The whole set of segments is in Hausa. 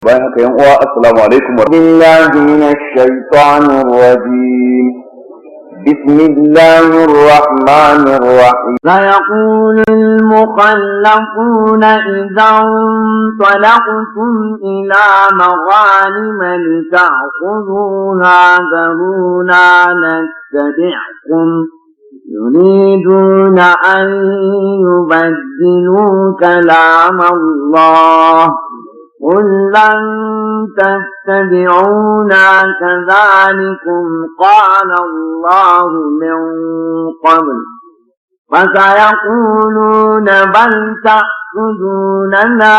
bayan haka yan uwa assalamu alaikum wa billahi minash shaitanir rajim bismillahir rahmanir rahim sayaqulul mukhallafuna idhan talaqtum ila maghanim lita'khudhuha dharuna nattabi'kum يريدون أن يبدلوا كلام الله قل لن تتبعونا كذلكم قال الله من قبل فسيقولون بل تحسدوننا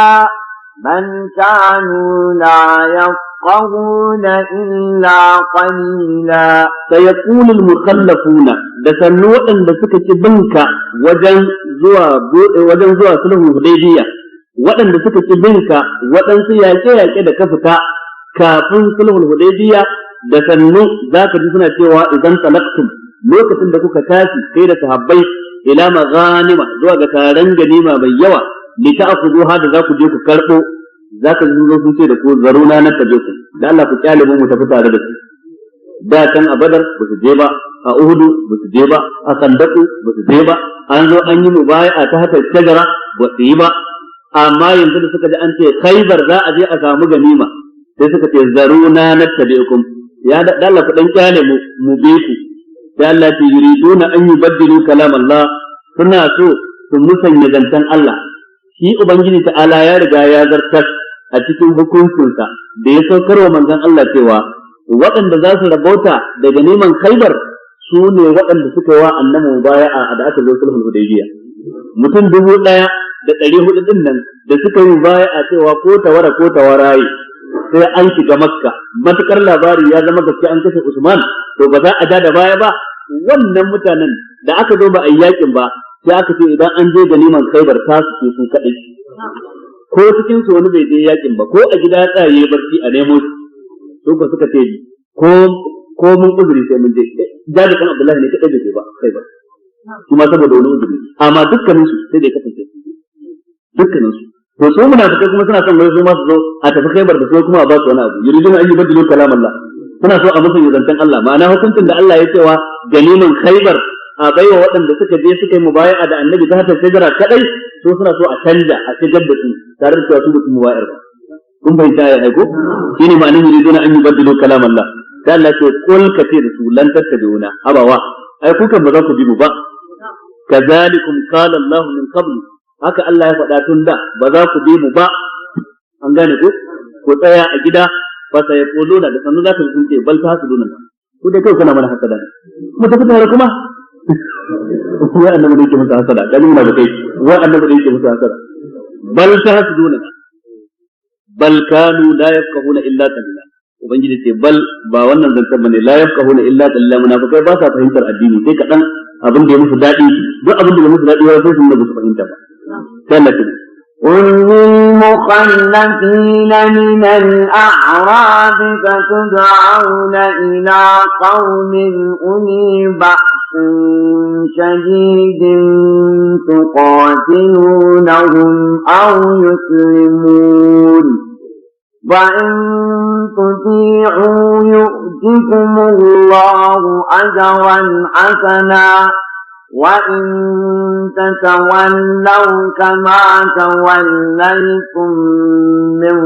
بل كانوا لا يفقهون إلا قليلا سيقول المخلفون دسنوا أن دسكت بنك وجن زوا سلهم هديبية waɗanda suka ci binka waɗansu yaƙe-yaƙe da ka fita kafin sulhul hudaybiya da sannu za ka ji suna cewa idan talaqtum lokacin da kuka tashi kai da sahabbai ila maghanima zuwa ga taron ganima mai yawa li ta'khudhuha da za ku je ku karɓo za ka ji sun ce da ku zaruna na tabe ku da Allah ku kyale mu tafi tare da su da can a Badar ba su je ba a Uhudu ba su je ba a Kandaku ba su je ba an zo an yi mubaya'a ta hata shajara ba su yi ba amma yanzu da suka ji an ce Khaibar za a je a samu ganima sai suka ce zaruna nattabi'ukum ya da Allah ku dan kyale mu bi ku sai Allah ya yuriduna an yubaddilu kalam Allah suna so su musanya zantan Allah shi ubangiji ta'ala ya riga ya zartar a cikin hukuncinsa da ya saukarwa manzon Allah cewa waɗanda za su rabauta da ganiman Khaibar su ne waɗanda suka yi wa annabi mubaya'a da aka zo sulhul hudaybiyya mutum 1,400 din nan da suka yi baya a cewa ko tawaraye sai an shiga Makka matukar labari ya zama gaske an kashe Usman to ba za a ja da baya ba wannan mutanen da aka zo ba a yakin ba sai aka ce idan an je ganiman Khaibar ta su ce sun kadai ko cikin su wani bai je yakin ba ko a gida tsaye barci a nemo su ko suka ce ko mun uzuri sai mun je jaji kan Abdullahi ne kadai bai je ba Khaibar kuma saboda wani uzuri amma dukkanin su sai dai kasance dukkanin su to su munafikai kuma suna son wai su ma su zo a tafi Khaibar da su kuma a ba su wani abu yuridun an yubaddilu kalam Allah suna so a musu zancen Allah ma'ana hukuncin da Allah ya cewa ganiman Khaibar a baiwa waɗanda suka je suka yi mubaya'a da Annabi ta hata shajara kadai su suna so a canja a shigar da su tare da cewa su mutum mubayar ba kun fahimta ya aiko shine ma'anar yuridun an yubaddilu kalam Allah sai Allah ce kul kace da su lan tattabi'una abawa ai kukan ba za ku bi mu ba kazalikum qala Allah min qabl haka Allah ya faɗa tun da ba za ku bi mu ba an gane ku tsaya a gida fa sai yaquluna da sanu za ka sun ce bal ta su duna ku dai kai kana mana hasada mu tafi tare kuma wa annabi da yake musu hasada dan muna da kai wa annabi da yake musu hasada bal ta su duna bal kanu la yafqahuna illa qalila ubangiji ce bal ba wannan zantar bane la yafqahuna illa qalila munafikai ba sa fahimtar addini sai kadan abin da ya musu dadi duk abin da ya musu dadi wai sai sun da su fahimta ba قل للمخلفين من الأعراب فتدعون إلى قوم أولي بأس شديد تقاتلونهم أو يسلمون وإن تطيعوا يؤتكم الله أجرا حسنا وإن تتولوا كما توليتم من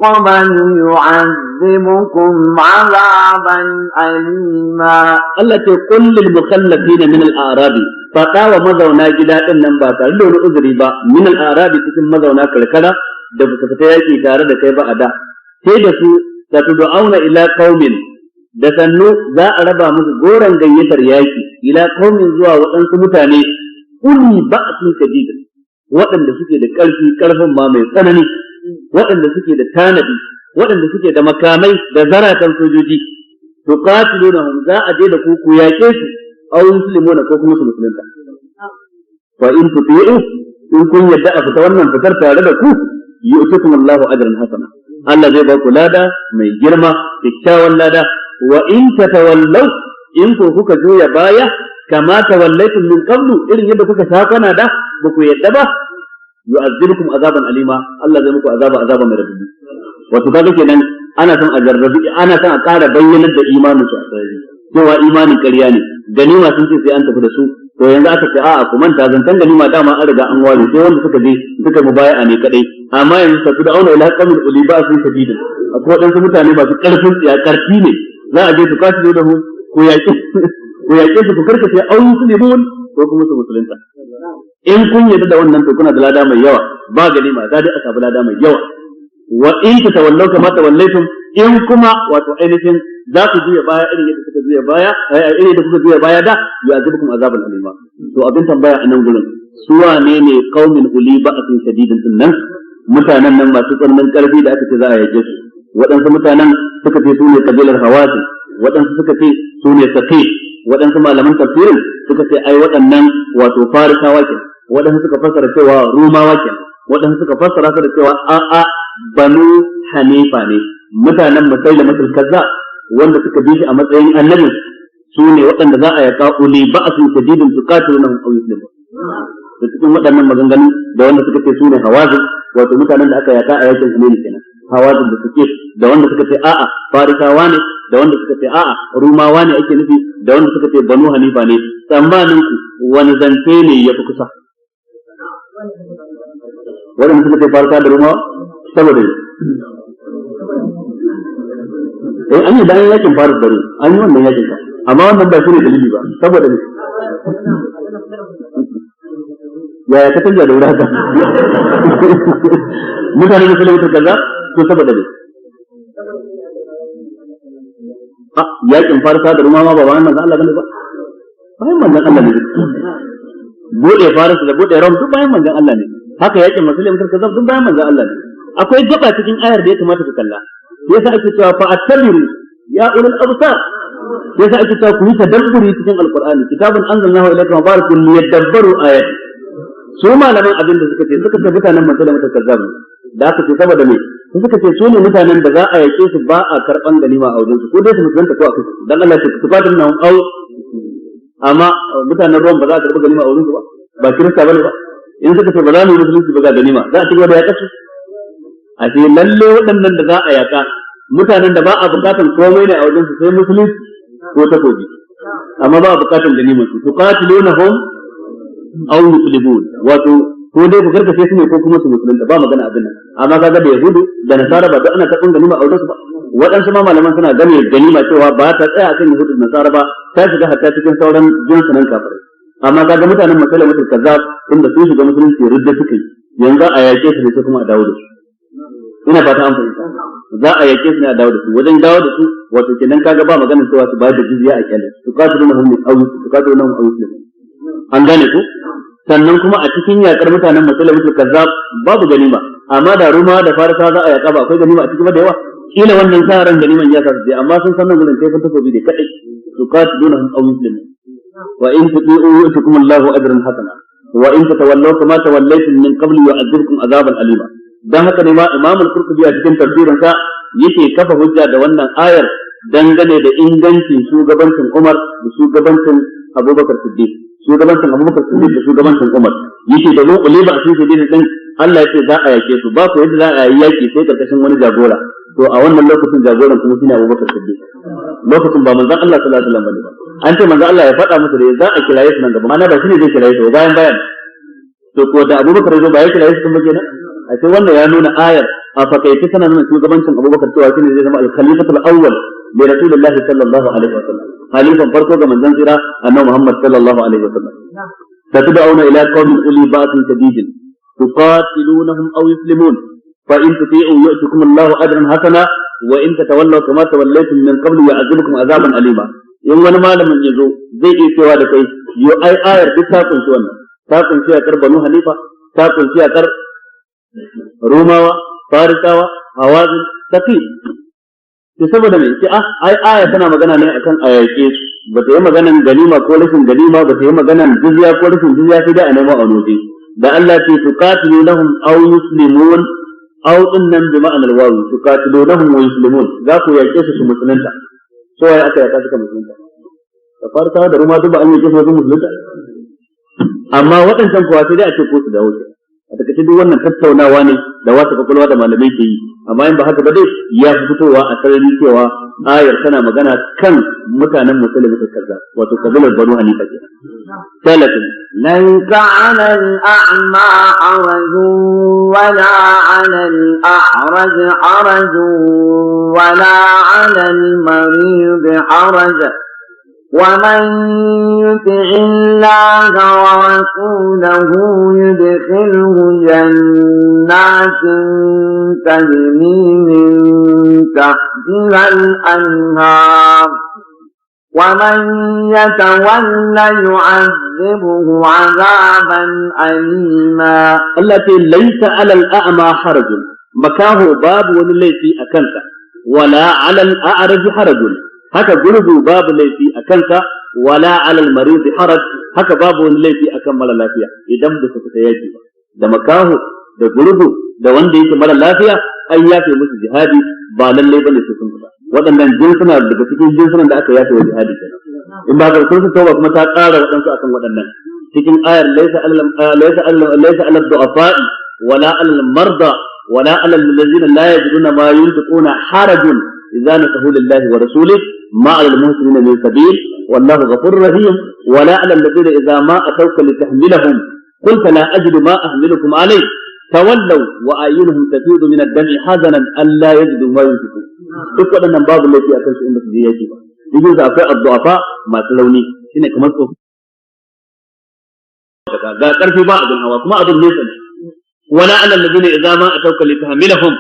قبل يعذبكم عذابا أليما التي قل للمخلفين من الأعراب فقاوى مذونا جداء النبات لون أذربا من الأعراب تكن مذونا كالكلا دفتفتياكي تارد كيبا أدا تيجسو ستدعون إلى قوم da sannu za a raba musu goron gayyatar yaki ila qaumin zuwa waɗansu mutane uli ba'sin shadidin waɗanda suke da ƙarfin ma mai tsanani waɗanda suke da tanadi waɗanda suke da makamai da zaratan sojoji to qatilunahum za a je da ku yaƙe su aw muslimuna ko kuma su musulunta fa in tuti'u in kun yadda a fita wannan fitar tare da ku yu'tikum Allahu ajran hasana Allah zai ba ku lada mai girma kyakkyawan lada wa in tatawallaw in ko kuka juya baya kama tawallaytum min qablu irin yadda kuka safana da ba ku yadda ba yu'azzibukum azaban alima Allah zai muku azaba mai radadi wato kaga kenan ana son a jarrabi, ana son a ƙara bayyanar da imanin su a sarari cewa imanin ƙarya ne. Ganima sun ce sai an tafi da su, to yanzu aka ce a'a ku manta zantan ganima dama an riga an ware sai wanda suka je suka mubaya'a ne kadai. Amma yanzu tafi da auna ila qamil uli ba sun shadidin, akwai wadansu mutane masu karfin tsiya karfi ne za a je su kasu da mu ko yaƙi su ku karkace auyi su ne mun ko kuma su musulunta. In kun yarda da wannan to kuna da lada mai yawa, ba ganima za dai a samu lada mai yawa. Wa in tatawallaw kama tawallaytum, in kuma wato ainihin za ku juya baya irin yadda kuka juya baya, irin da kuka juya baya da yu'azibukum azaban alima. To abin tambaya a nan gurin, su wane ne qaumin uli ba'sin shadidin din nan? Mutanen nan masu tsananin karfi da aka ce za a yake su. Waɗansu mutanen suka ce su ne kabilar Hawazi, waɗansu suka ce su ne Saqif, waɗansu malaman tafsirin suka ce ai waɗannan wato Farisawa ke, waɗansu suka fassara cewa Rumawa ke, waɗansu suka fassara su da cewa a'a Banu Hanifa ne, mutanen Musailamatul Kazzab wanda suka bi shi a matsayin annabi, su ne waɗanda za a yaka uli ba'sin shadidin tuqatilunhum aw yuslimun. Da cikin waɗannan maganganu da wanda suka ce su ne Hawazin, wato mutanen da aka yaka a yakin Hunayn kenan, Hawazin da suke, da wanda suka ce a'a Farisawa ne, da wanda suka ce a'a Rumawa ne ake nufi, da wanda suka ce Banu Hanifa ne. Tsammanin ku wani zance ne ya fi kusa? Waɗanda suka ce Farisa da Rumawa saboda an yi bayan yakin Faris da Rum, an yi wannan yakin ka, amma wannan ba shi ne dalili ba, saboda ne yaya ka canja da wuri haka mutane da sulaiman kaza to saboda ne yakin Farisa da Rumawa ba bayan manzon Allah bane ba, bayan manzon Allah ne. Bude Faris da bude Rum duk bayan manzon Allah ne, haka yakin sulaiman kaza duk bayan manzon Allah ne. Akwai gaba cikin ayar da ya kamata ku kalla, yasa ake cewa fa attabiru ya ulul absar, yasa ake cewa ku yi tadabburi cikin alqur'ani, kitabun anzalnahu ilayka mubarakun liyadabbaru ayati. Su malaman abin da suka ce mutanen Musailama kazzab da aka ce saboda me suka ce su ne mutanen da za a yake su ba a karban ganima a wajen su, ko dai su musulunta ko a kai dan Allah ce ku fadin nan au, amma mutanen Rom ba za a karbi ganima a wajen su ba kirista bane ba. In suka ce ba za mu yi musulunci ba ga ganima, za a ci gaba da yaƙa su. A ce lalle waɗannan da za a yaƙa mutanen da ba a buƙatan komai ne a wajen su sai musulunci ko takobi, amma ba a buƙatan ganimar su. Tuqatilunahum aw yuslimun, wato ko dai ku karkace su ne ko kuma su musulunta, ba magana abin nan. Amma kaga da Yahudu da Nasara ba duk ana karɓan ganima a wajen su ba. Waɗansu ma malaman suna gane ganima cewa ba ta tsaya akan Yahudu da Nasara ba, ta shiga hatta cikin sauran jinsunan kafirai. Amma kaga mutanen Musailamatul Kazzab inda su shiga musulunci ridda suka yi, yanzu a yaƙe su ne sai kuma a dawo da su. Ina fata an fahimta, za a yake su ne a dawo da su, wajen dawo da su wato kenan kaga ba maganar cewa su bayar da jizya a kyale su katilunahum min aw tuqatilunahum aw yuslimun. An gane ku? Sannan kuma a cikin yakar mutanen Musailamatul Kazzab babu ganima, amma da Ruma da Farisa za a yaka ba akwai ganima a cikin da yawa. Kila wannan sa ran ganiman ya sa su je, amma sun san nan gurin kai fa takobi ne kadai, tuqatilunahum aw yuslimun. Wa in tuti'u yu'tikum Allahu ajran hasana wa in tatawallaw kama tawallaytum min qabli yu'adhibkum azaban alima. Dan haka ne ma Imam Al-Qurtubi a cikin tafsirin sa yake kafa hujja da wannan ayar dangane da ingancin shugabancin Umar da shugabancin Abubakar Siddiq, shugabancin Abubakar Siddiq da shugabancin Umar. Yake da mu uliba a cikin dinin din Allah yake za a yake su, ba ko yadda za a yi yaki sai karkashin wani jagora. To a wannan lokacin jagoran kuma shine Abubakar Siddiq. Lokacin ba manzon Allah sallallahu alaihi wasallam bane ba. An ce manzon Allah ya faɗa musu da za a kiraye su nan gaba, mana ba shine zai kiraye su bayan. To ko da Abubakar zo ba ya kiraye su kuma kenan. A ce wannan ya nuna ayar a fakaice tana nuna shugabancin Abubakar cewa shine zai zama al-khalifatul awwal li Rasulillahi sallallahu alaihi wasallam, halifan farko ga manzon tsira annabi Muhammad sallallahu alaihi wasallam. Tatad'una ila qaumin uli ba'sin shadidin tuqatilunahum aw yuslimun fa in tuti'u yu'tikum Allahu ajran hasana wa in tatawallaw kama tawallaytum min qabl yu'adhibukum azaban alima. In wani malamin yazo zai iya cewa da kai yo ai ayar duk ta kunshi wannan, ta kunshi a kar Banu Hanifa, ta kunshi a kar Rumawa, Farisawa, Hawazin, Saqif. To saboda me sai ai aya tana magana ne akan ayake su, ba ta yi maganan ganima ko rashin ganima, ba ta yi maganan jizya ko rashin jizya, sai da a nemo a noje. Da Allah ce tuqatilunahum aw yuslimun, aw dinnan bi ma'anar wawu, tuqatilunahum wa yuslimun, za ku yake su musulunta. So ai aka yaka suka musulunta. Da Farisawa da Rumawa duk ba an yake su musulunta. Amma waɗancan kuwa sai dai a ce ko su dawo. a takaice duk wannan tattaunawa ne da wata kwakwalwa da malamai ke yi, amma in ba haka ba dai ya fi fitowa a sarari cewa ayar tana magana kan mutanen musulmi da kaza wato kabilar banu hanifa kenan. Talatin ليس على الأعمى حرج ولا على الأعرج حرج ولا على المريض حرج ومن يطع الله ورسوله يدخله جنات تجري من تحتها الأنهار ومن يتولى يعذبه عذابا أليما. التي ليس على الأعمى حرج مكاه باب وليس أكنت ولا على الأعرج حرج haka gurgu babu laifi a kansa wala alal marid haraj haka babu wani laifi akan mara lafiya idan ba su fita yaki ba da makahu da gurgu da wanda yake mara lafiya an yafe musu jihadi ba lalle bane su sun fita waɗannan jinsuna daga cikin jinsunan da aka yafe wa jihadi kenan in ba ga sun tauba kuma ta ƙara waɗansu akan waɗannan cikin ayar laysa alal du'afa'i wala alal marda wala alal ladzina la yajiduna ma yunfiquna harajun idza nasahu lillahi wa rasulihi ما على المحسنين من سبيل والله غفور رحيم ولا على الذين إذا ما أتوك لتحملهم قلت لا أجد ما أحملكم عليه تولوا وأعينهم تفيض من الدمع حزنا ألا يجدوا ما ينفقون duk waɗannan babu laifi a kansu in ba su je yaki ba cikin su akwai addu'afa masu launi shine kamar tsofi ga karfi ba abin hawa kuma abin nesa ne wala alal ladina idza ma atawka litahmilahum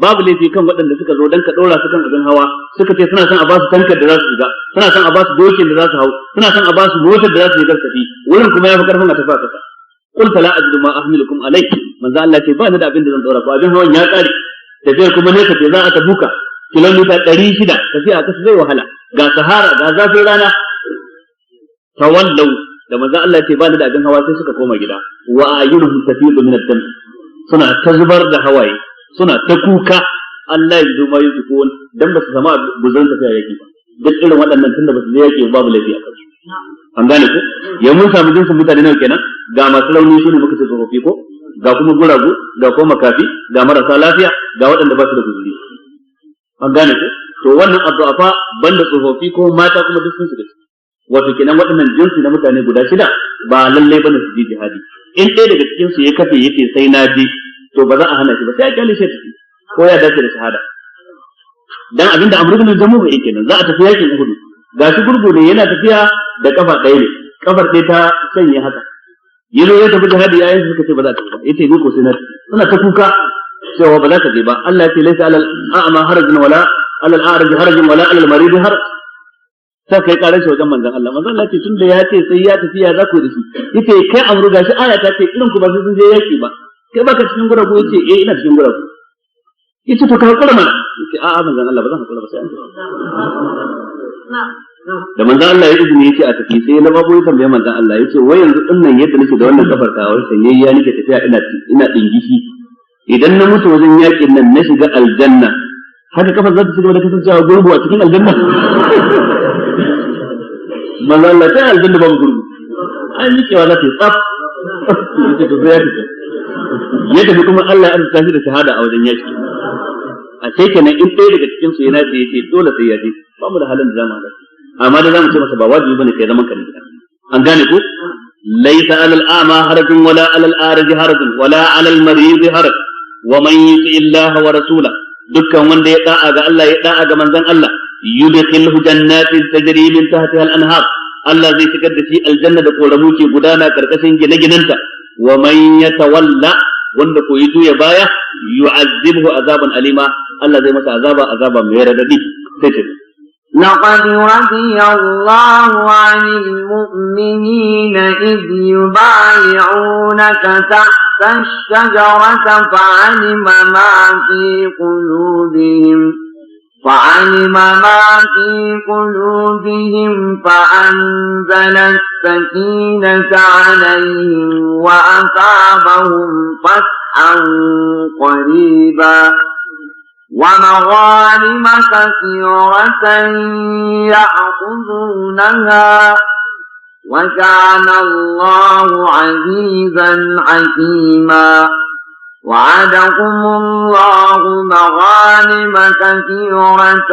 babu laifi kan waɗanda suka zo dan ka ɗora su kan abin hawa suka ce suna son a ba su tankar da za su shiga suna son a ba su dokin da za su hau suna son a ba su motar da za su yi garkafi wurin kuma ya fi karfin a tafi a kasa qul la ajidu ma ahmilukum alayhi manzo Allah ce ba ni da abin da zan ɗora ku abin hawan ya ƙare tafiyar kuma ne kace za a ta buka kilomita 600 tafiya a kasa zai wahala ga sahara ga zafin rana tawallau da manzo Allah ce ba ni da abin hawa sai suka koma gida wa ayyuhum tafidu min ad-dam suna ta zubar da hawaye suna ta kuka Allah ya zo ma yi tukun dan ba su sama guzurin tafiya yake ba duk irin waɗannan tunda ba su je yake babu laifi a kansu an gane ko ya mun samu jinsin mutane nawa kenan ga masu rauni su ne muka ce tsofaffi ko ga kuma guragu ga kuma makafi ga marasa lafiya ga waɗanda ba su da guzuri an gane ko to wannan addu'a fa banda tsofaffi ko mata kuma duk sun shiga wato kenan waɗannan jinsi na mutane guda shida ba lallai bane su je jihadi in ɗaya daga cikin su ya kafe yace sai na je to ba za a hana shi ba sai a kyale shi tafi ko ya dace da shahada dan abinda amru bin jamu ba yake nan za a tafi yakin Uhud gashi gurgu ne yana tafiya da kafa ɗaya ne kafar ɗaya ta sanye haka yazo ya tafi jihadi yayin suka ce ba za ta tafi ba yace ni ko sai na suna ta kuka cewa ba za ka je ba Allah ya ce laysa alal a'ma harajun wala alal a'raj harajun wala alal marid haraj sai kai karar shi wajen manzon Allah manzon Allah ce tunda ya ce sai ya tafi ya za ku da shi yace kai amru gashi aya ta ce irin ku ba sai sun je yaki ba kai baka cikin guragu yace ina cikin guragu yace to ka hakura mana yace a'a manzon Allah ba zan hakura ba sai an da manzon Allah ya izini yace a tafi sai na babu ya tambaye manzon Allah yace wai yanzu dinnan yadda nake da wannan kafar ta wai sanyayya nake tafiya ina dingishi idan na mutu wajen yakin nan na shiga aljanna haka kafar za ta shiga da kasancewa gurbu a cikin aljanna manzon Allah ta aljanna babu gurbu ai mikewa za ta yi tsaf yace to sai ya tafi ya tafi kuma Allah ya arzuta shi da shahada a wajen yaki a sai kenan in ɗaya daga cikin su yana ce yace dole sai ya je ba mu da halin da zamu hada amma da zamu ce masa ba wajibi bane kai zaman ka ne an gane ko laysa alal a'ma harajun wala alal arij harajun wala alal marid haraj wa man yuti illaha wa rasula dukkan wanda ya da'a ga Allah ya da'a ga manzon Allah yudkhilhu jannatin tajri min tahtiha al-anhar Allah zai shigar da shi aljanna da koramu ke gudana karkashin gine-ginanta wa man yatawalla wanda ko yi juya baya yu'azzibhu azaban alima Allah zai masa azaba mai radadi sai ce لقد رضي الله عن المؤمنين إذ يبايعونك تحت الشجرة فعلم ما في قلوبهم فأنزل السكينة عليهم وأثابهم فتحا قريبا ومغانم كثيرة يأخذونها وكان الله عزيزا حكيما وعدكم الله مغانم كثيرة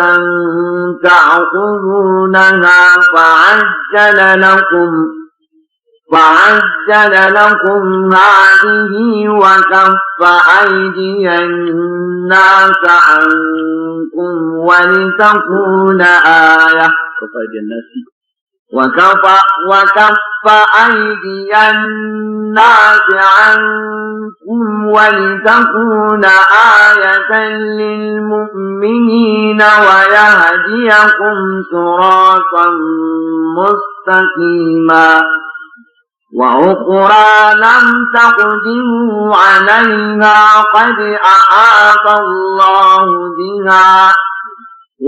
تأخذونها فعجل لكم هذه وكف أيدي الناس عنكم ولتكون آية وكف أيدي الناس عنكم ولتكون آية للمؤمنين ويهديكم صراطا مستقيما وأخرى لم تقدروا عليها قد أحاط الله بها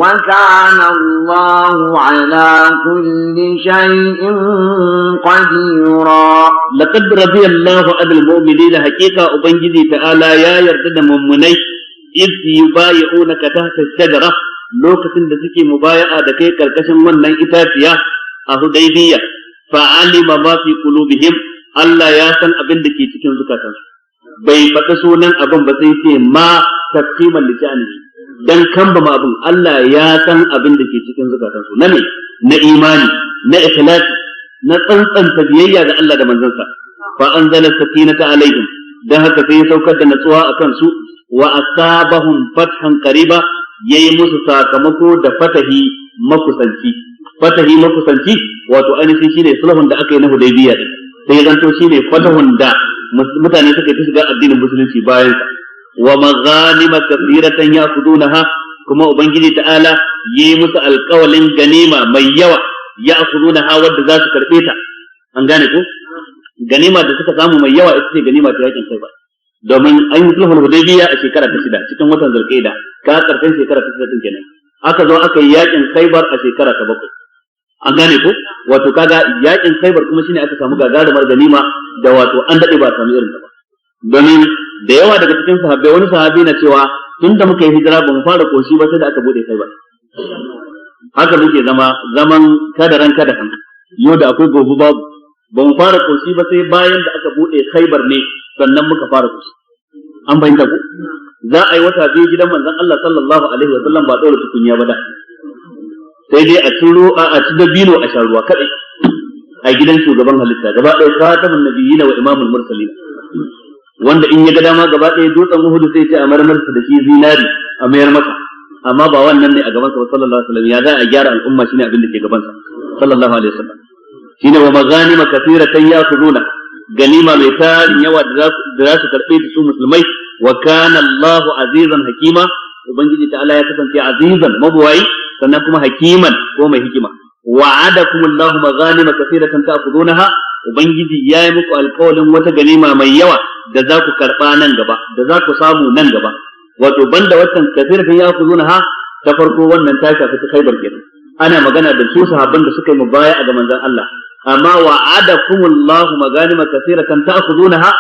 وكان الله على كل شيء قديرا. لقد رضي الله عن المؤمنين حقيقة أبنجي تعالى يا يرتد مؤمني إذ يبايعونك تحت الشجرة لوكسن دسكي مبايعة دكي كالكشن من إتاتيا أهديبية فعلم ما في قلوبهم الله ياسن أبن دكي تكين زكاة bai faɗi sunan abin ba sai ce ma tafsiman lisani dan kambama abin Allah ya san abin da ke cikin zukatansu na ne na imani na ikhlasi na tsantsanta biyayya ga Allah da manzansa fa anzala sakinata alaihim dan haka sai ya saukar da natsuwa akan su wa asabahum fathan qariba yayi musu sakamako da fatahi makusanci wato ainihin shine sulhun da aka yi na Hudaybiya din sai zanto shine fatahun da mutane suka yi shiga addinin musulunci bayan sa wa maghanima kathiratan ya'khudunaha kuma ubangiji ta'ala yayi musu alƙawalin ganima mai yawa ya'khudunaha wanda za su karbe ta an gane ko ganima da suka samu mai yawa ita ce ganima ta yakin Khaibar domin an yi sulhul Hudaybiya a shekara ta 6 cikin watan Zulqa'ida ka karshen shekara ta 6 kenan aka zo aka yi yakin Khaibar a shekara ta 7 an gane ko wato kaga yakin Khaibar kuma shine aka samu gagarumar ganima da wato an dade ba samu irin ta ba domin da yawa daga cikin sahabbai wani sahabi na cewa tunda muka yi hijira ba mu fara koshi ba sai da aka bude Khaibar haka muke zaman kadaran kadaran yau da akwai gobe babu ba mu fara koshi ba sai bayan da aka bude Khaibar ne sannan muka fara koshi an bayyana ku za a yi wata biyu gidan manzon Allah sallallahu alaihi wa sallam ba dole tukunya ba da sai dai a turo a ci dabino a sharuwa kadai a gidan shugaban halitta gaba ɗaya khatamun nabiyyin wa imamul mursalin wanda in ya ga dama gaba ɗaya dutsen Uhud sai ce a marmarsa da shi zinari a mayar masa amma ba wannan ne a gaban sa sallallahu alaihi wasallam ya za a gyara al'umma shine abin da ke gaban sa sallallahu alaihi wasallam shine wa maghanima kathiratan ya'khuduna ganima mai tarin yawa da za su karbe su musulmai wa kana Allahu azizan hakima ubangiji ta'ala ya kasance azizan mabuwai sannan kuma hakiman ko mai hikima wa'adakum Allahu maghanima kathiratan ta'khudunaha ubangiji yayi muku alƙawarin wata ganima mai yawa da za ku karba nan gaba da za ku samu nan gaba wato banda wannan kathiratan ya'khudunaha ta farko wannan ta shafi ta Khaibar kenan ana magana da su sahabban da suka yi mubaya'a ga manzon Allah amma wa'adakum Allahu maghanima kathiratan ta'khudunaha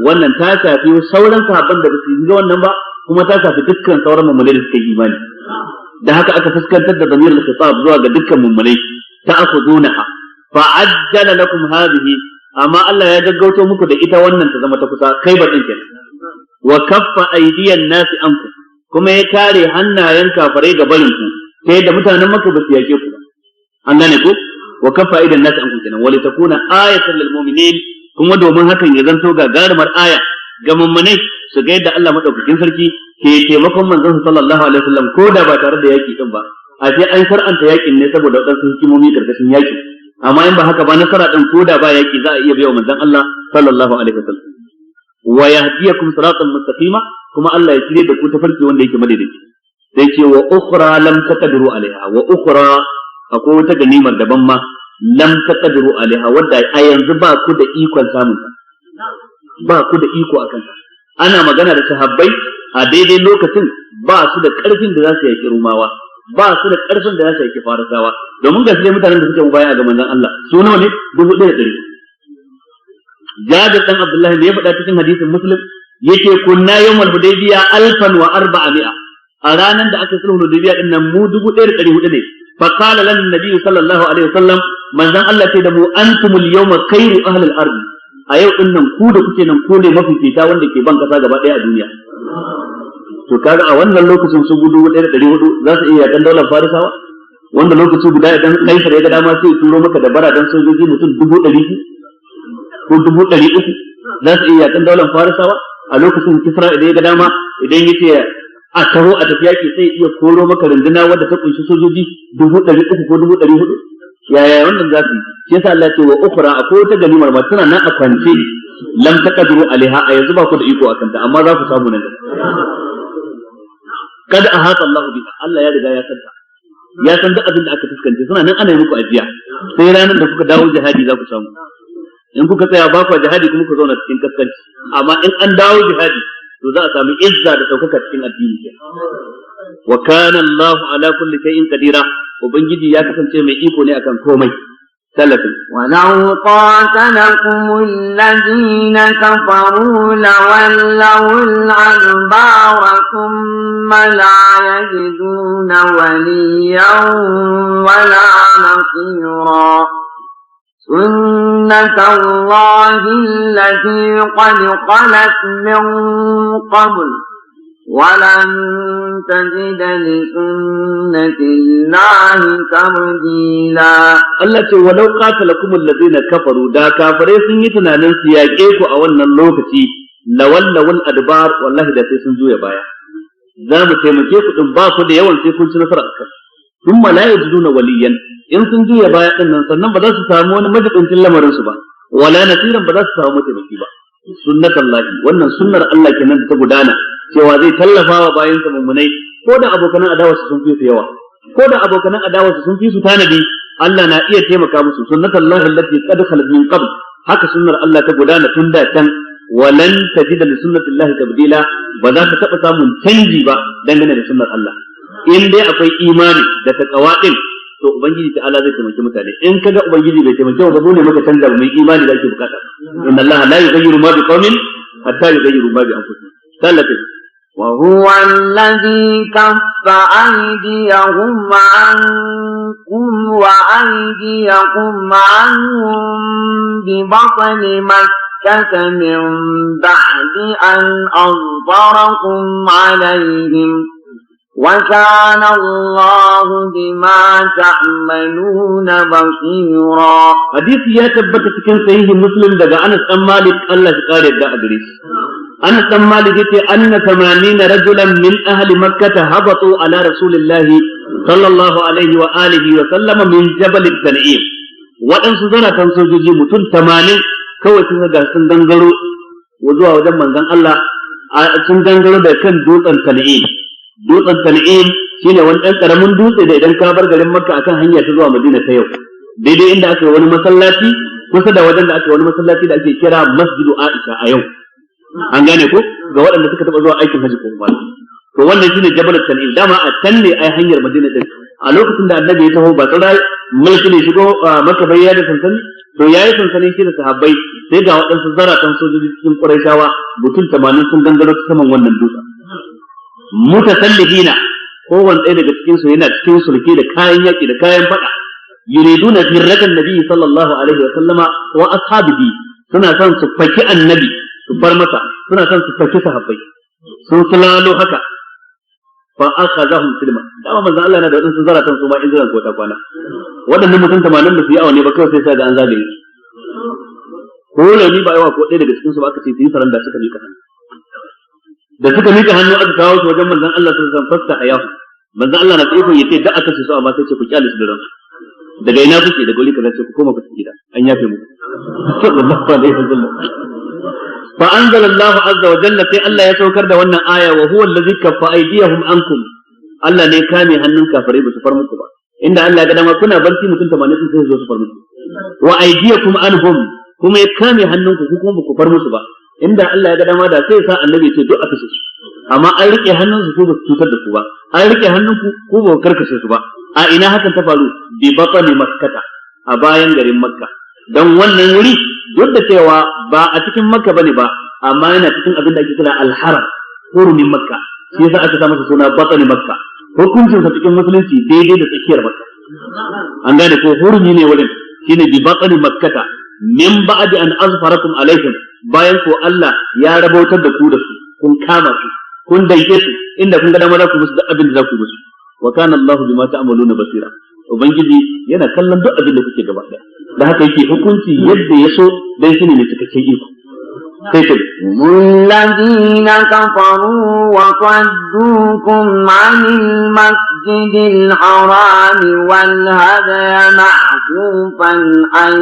wannan ta shafi sauran sahabban da ba su yi wannan ba kuma ta shafi dukkan sauran mummunai da suka yi imani da haka aka fuskantar da zamir al-khitab zuwa ga dukkan mummunai ta'khudunaha fa'ajjala lakum hadhihi amma Allah ya gaggauto muku da ita wannan ta zama ta kusa Khaibar din kenan wa kaffa aydiyan nasi ankum kuma ya kare hannayen kafirai ga barin ku sai da mutanen Makka ba su yake ku ba an gane ko wa kaffa aydiyan nasi ankum kenan wa litakuna ayatan lil mu'minin kuma domin hakan ya zanto gagarumar aya ga mummunai su ga yadda Allah madaukakin sarki ke taimakon manzon sallallahu alaihi wasallam ko da ba tare da yaki din ba a sai an shar'anta yakin ne saboda wadansu hikimomi karkashin yaki amma in ba haka ba nasara din ko da ba yaki za a iya biya manzon Allah sallallahu alaihi wasallam wa yahdiyakum siratan mustaqima kuma Allah ya shirye da ku ta farki wanda yake madaidaici sai ce wa ukhra lam taqdiru alaiha wa ukhra akwai wata ganimar daban ma lam taqdiru alaiha wadda a yanzu ba ku da ikon samun ba ku da iko akan ta ana magana da sahabbai a daidai lokacin ba su da karfin da za su yaki rumawa ba su da karfin da za su yaki farisawa domin ga sai mutanen da suke mubaya ga manzon Allah su nawa ne 1100 Jabir dan Abdullah ne ya faɗa cikin hadisin Muslim yake kunna yawmal hudaybiya 1400 a ranar da aka sulhu hudaybiya din nan mu 1400 ne fa qala lana an-nabi sallallahu alaihi wasallam manzon Allah ce da mu antumul yawma khairu ahli al-ard a yau din nan ku da kuke nan ku ne mafifita wanda ke ban kasa gaba daya a duniya. To kaga a wannan lokacin su gudu 1400 za su iya yakan daular farisawa, wanda lokaci guda idan kaisar ya ga dama sai turo maka da bara dan sojoji mutum 200 ko 300 za su iya yakan daular farisawa. A lokacin kisra idan ya ga dama idan yace a taho a tafiya ke sai iya koro maka runduna wadda ta kunshi sojoji 300 ko 400. Yaya wannan za su yi? Shi yasa Allah ce wa ukhra akwai wata ganimar ma tana nan a kwance lam taqdiru alaiha a yanzu ba ku da iko akan ta amma za ku samu nan kada ahata Allah biha Allah ya riga ya santa ya san duk abin da aka fuskance suna nan ana yi muku ajiya sai ranar da kuka dawo jihadi za ku samu. In kuka tsaya ba ku jihadi kuma ku zauna cikin kaskanci, amma in an dawo jihadi to za a samu izza da daukaka cikin addini. Wa kana Allahu ala kulli shay'in qadira, ubangiji ya kasance mai iko ne akan komai. Talatin walau qatalakum alladhina kafaru lawallaw al-adbara thumma la yajiduna waliyan wala nasira سنة الله التي قد خلت من قبل ولن تجد لسنة الله تبديلا. التي ولو قاتلكم الذين كفروا دا كافرين sun yi tunanin su yaƙe ku a wannan lokaci lawallawul adbar wallahi da sai sun juya baya. Za mu taimake ku din ba ku da yawan sai kun ci nasara akan. Thumma la yajiduna waliyan in sun juya baya din nan sannan ba za su samu wani majibincin lamarin su ba wala nasiran ba za su samu mataimaki ba. Sunnatullahi wannan sunnar Allah kenan da ta gudana cewa zai tallafa wa bayan sa mummunai ko da abokan adawa su sun fi su yawa ko da abokan adawa su sun fi su tanadi Allah na iya taimaka musu. Sunnatullahi allati qad khalat min qabl haka sunnar Allah ta gudana tun da can walan tajida li sunnatillahi tabdila ba za ka taba samun canji ba dangane da sunnar Allah in dai akwai imani da takawa din to ubangiji ta Allah zai taimaki mutane. In kaga ubangiji bai taimake ba dole maka canza mai imani da ake bukata. Inna Allah la yughayyiru ma biqaumin hatta yughayyiru ma bi anfusihim. Sallatin wa huwa alladhi kaffa aydiyahum ankum wa aydiyakum anhum bi batni makkah min ba'di an azbarakum alayhim وكان الله بما تعملون بصيرا. حديث يا تبت cikin sahih Muslim daga Anas bin Malik Allah ya kare da gare shi. Anas bin Malik yace anna 80 rajulan min ahli Makkah habatu ala Rasulillahi sallallahu alaihi wa alihi wa sallama min Jabal al-Tan'im. Waɗansu zaratan sojoji mutum 80 kawai sun ga sun gangaro zuwa wajen manzon Allah sun gangaro da kan dutsen Tan'im. Dutsen Tan'im shine wani ɗan ƙaramin dutse da idan ka bar garin Makka akan hanya ta zuwa Madina ta yau daidai inda aka yi wani masallaci kusa da wajen da aka yi wani masallaci da ake kira Masjidu Aisha a yau an gane ko ga waɗanda suka taɓa zuwa aikin hajji ko umara to wannan shine Jabal Tan'im dama a can ne ai hanyar Madina din a lokacin da Annabi ya taho ba tsara mulki ne shigo Makka bai ya da sansani to yayi sansanin shi da sahabbai sai ga waɗansu zaratan sojoji cikin Qurayshawa mutum 80 sun gangaro ta saman wannan dutsen mutasallihina kowanne ɗaya daga cikin su yana cikin sulke da kayan yaki da kayan fada yuriduna firratan nabi sallallahu alaihi wa sallama wa ashabihi suna son su faki annabi su bar masa suna son su faki sahabbai sun sulalo haka fa akhadhahum silma dama manzo Allah yana da wadansu zaratan su ma in jiran ko ta kwana wadannan mutum 80 da su yi awane ba kawai sai ga an zagaye ko ne ba yawa ko ɗaya daga cikin su ba aka ce su yi saranda suka mika hannu da suka mika hannu aka kawo su wajen manzon Allah sallallahu alaihi wasallam fasta ayahu manzon Allah na tsiko yace da aka ce su amma sai ce ku kyale su da ransu daga ina kuke daga wuri kaza ce ku koma ku gida an yafe muku sallallahu alaihi wasallam fa anzalallahu azza wa jalla sai Allah ya saukar da wannan aya wa huwa allazi kaffa aydiyahum ankum Allah ne kame hannun kafirai ba su far muku ba inda Allah ya ga dama kuna barci mutum 80 sai su zo su far muku wa aydiyakum anhum kuma ya kame hannunku ku kuma ba ku far musu ba inda Allah ya ga dama da sai sa annabi ce duk a kashe su amma an rike hannunsu ko ba su cutar da ku ba an rike hannunku ko ba karkashe su ba a ina hakan ta faru bi batni makkata a bayan garin makka dan wannan wuri duk da cewa ba a cikin makka bane ba amma yana cikin abin da ake kira al-haram hurumin makka shi yasa aka sa masa suna batni makka hukuncin sa cikin musulunci daidai da tsakiyar makka an gane ko hurumi ne wurin shine bi baqani makkata min ba'di an azfarakum alaihim bayan ko Allah ya rabautar da ku da su kun kama su kun daike su inda kun ga dama za ku musu duk abin da za ku musu wa kana Allahu bima ta'maluna basira ubangiji yana kallon duk abin da kuke gaba daya da haka yake hukunci yadda ya so dan shine ne cikakken iko الذين كفروا وصدوكم عن المسجد الحرام والهدي معكوفا أن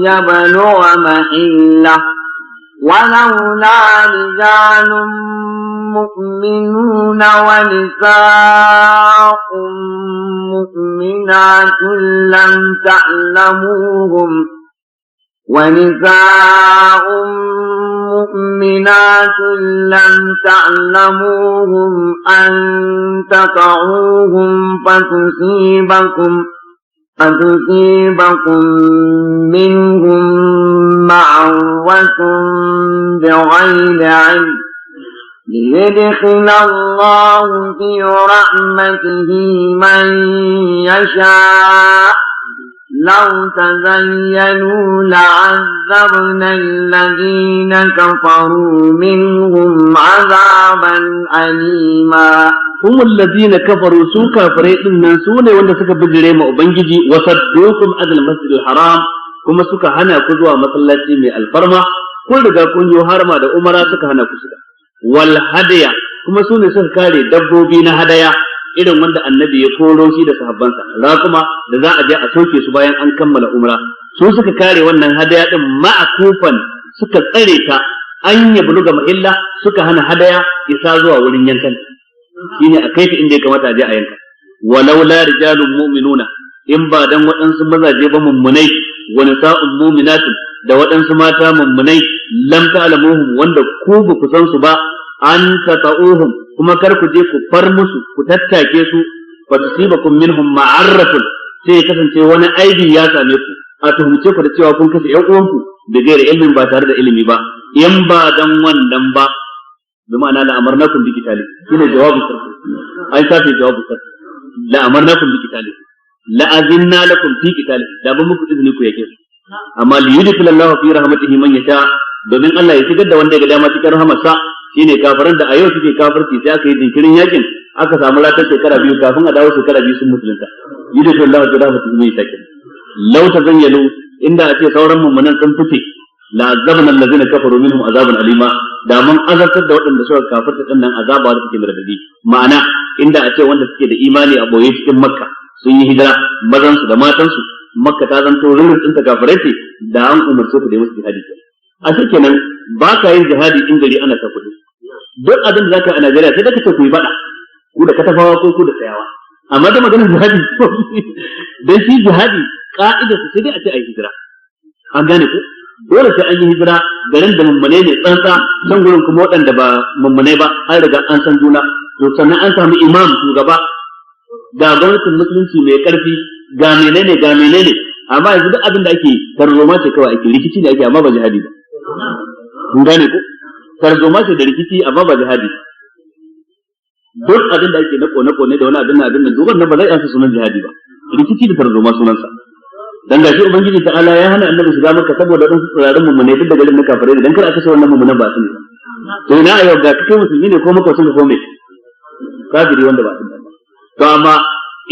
يبلغ محله ولولا رجال مؤمنون ونساء مؤمنات لم تعلموهم أن تطعوهم فتصيبكم منهم معرة بغير علم ليدخل الله في رحمته من يشاء لو تزينوا لعذبنا الذين كفروا منهم عذابا أليما هم الذين كفروا سوكا فريق من سوني وند سكا بجريم وبنجي وصدوكم عن المسجد الحرام كما سكا هنا كذوا مصلاتي من الفرما كل دا كن يهارما دا أمرا سكا هنا كسكا والهدية كما سوني سكا كاري دبوبين هدايا irin wanda annabi ya koro shi da sahabbansa kuma da za a je a soke su bayan an kammala umra su suka kare wannan hadaya din ma'akufan suka tsare ta an ya buluga mahilla suka hana hadaya isa zuwa wurin yankan shine a kaifi inda ya kamata a je a yanka walau la rijalun mu'minuna in ba dan waɗansu mazaje ba mummunai wa nisa'un mu'minatun da waɗansu mata mummunai lam ta'lamuhum wanda ku ba ku san su ba an tata'uhum kuma kar ku je ku far musu ku tattake su fa tusibakum minhum ma'arratun sai kasance wani aibi ya same ku a tuhumce ku da cewa kun kashe ƴan uwanku da gaira ilmin ba tare da ilimi ba in ba dan wannan ba bi ma'ana la amarnakum bi qitali shine jawabu sarfi ai safi jawabu sarfi la amarnakum bi qitali la azinna lakum fi qitali da ba muku izini ku yake su amma li yudkhilallahu fi rahmatihi man yasha domin Allah ya shigar da wanda ya ga dama cikin rahamarsa shine kafiran da a yau suke kafirci sai aka yi jinkirin yakin aka samu latar shekara biyu kafin a dawo shekara biyu sun musulunta yudkhilu Allah bi rahmatihi man yasha law tazayyalu inda a ce sauran mummunan sun fice la azabna allazina kafaru minhum azaban alima da mun azabtar da waɗanda suka kafirta din nan azaba da take radadi ma'ana inda a ce wanda suke da imani a boye cikin makka sun yi hijira mazan su da matan su makka ta zanto rurin din ta kafirai ce da an umarce ku da musu jihadi a kenan ba ka yin jihadi in gari ana ta kudi duk abin da zaka a Najeriya sai da kace ku yi bada ku da katafawa ko ku da tsayawa amma da maganar jihadi dan shi jihadi ka'ida su sai dai a ce ai hijira an gane ku dole sai an yi hijira garin da mummune ne tsantsa can gurin kuma waɗanda ba mummune ba an riga an san juna to sannan an samu imam shugaba ga gwamnatin musulunci mai karfi ga menene amma yanzu duk abin da ake tarzoma ce kawai ake rikici da ake amma ba jihadi ba kun gane ko tarzoma ce da rikici amma ba jihadi duk abin da ake na kone da wani abin da duk wannan ba zai ansa sunan jihadi ba rikici da tarzoma sunansa dan gashi ubangiji ta'ala ya hana annabi shiga maka saboda dan tsirarin mummune duk da garin na kafirai ne dan kar aka ce wannan mummunan ba su ne to ina a yau ga kai musulmi ne ko maka sun ko me kafiri wanda ba sun ba to amma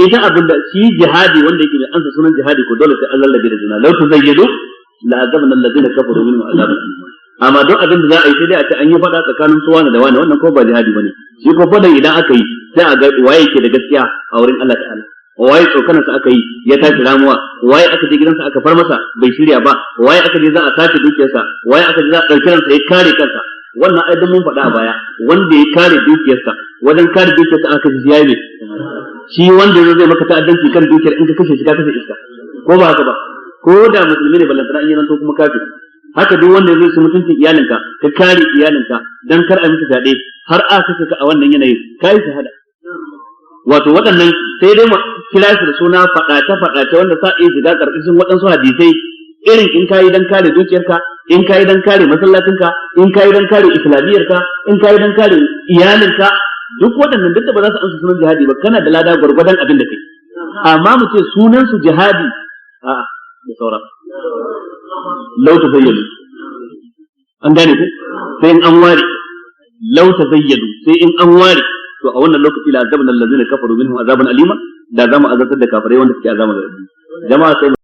ita abin da shi jihadi wanda yake mai ansa sunan jihadi ko dole sai Allah labi da juna law tuzayyidu la azabna alladhina kafaru minhum azaban amma duk abin da za a yi sai dai a ce an yi fada tsakanin su wani da wani wannan ko ba jihadi bane shi ko fadan idan aka yi sai a ga waye yake da gaskiya a wurin Allah ta'ala waye tsokanarsa aka yi ya tashi ramuwa waye aka je gidansa aka far masa bai shirya ba waye aka je za a sace dukiyarsa waye aka je za a ɗauki ransa ya kare kansa wannan aidan mun faɗa a baya wanda ya kare dukiyarsa wajen kare dukiyarsa aka ji yayi ne shi wanda zai maka ta'addanci kan dukiyar in ka kashe shi ka kashe iska ko ba haka ba ko da musulmi ne ballantana in yana to kuma kafiri haka duk wanda zai su mutunci iyalinka ka kare iyalinka dan kar a miki dade har a kashe ka a wannan yanayin kai shahada wato waɗannan sai dai mu kira su da suna faɗace wanda sa iya shiga ƙarƙashin waɗansu hadisai irin in kayi dan kare dukiyarka in kayi dan kare masallacinka in kayi dan kare islamiyarka in kayi dan kare iyalinka duk waɗannan duk da ba za su amsa sunan jihadi ba kana da lada gwargwadon abin da kai amma mu ce sunan su jihadi a da sauran law tazayyadu an gane ku sai in an ware law tazayyadu sai in an ware to a wannan lokaci la azabna allazina kafaru minhum azaban alima da zamu azabtar da kafirai wanda suke azaba da rabbi jama'a sai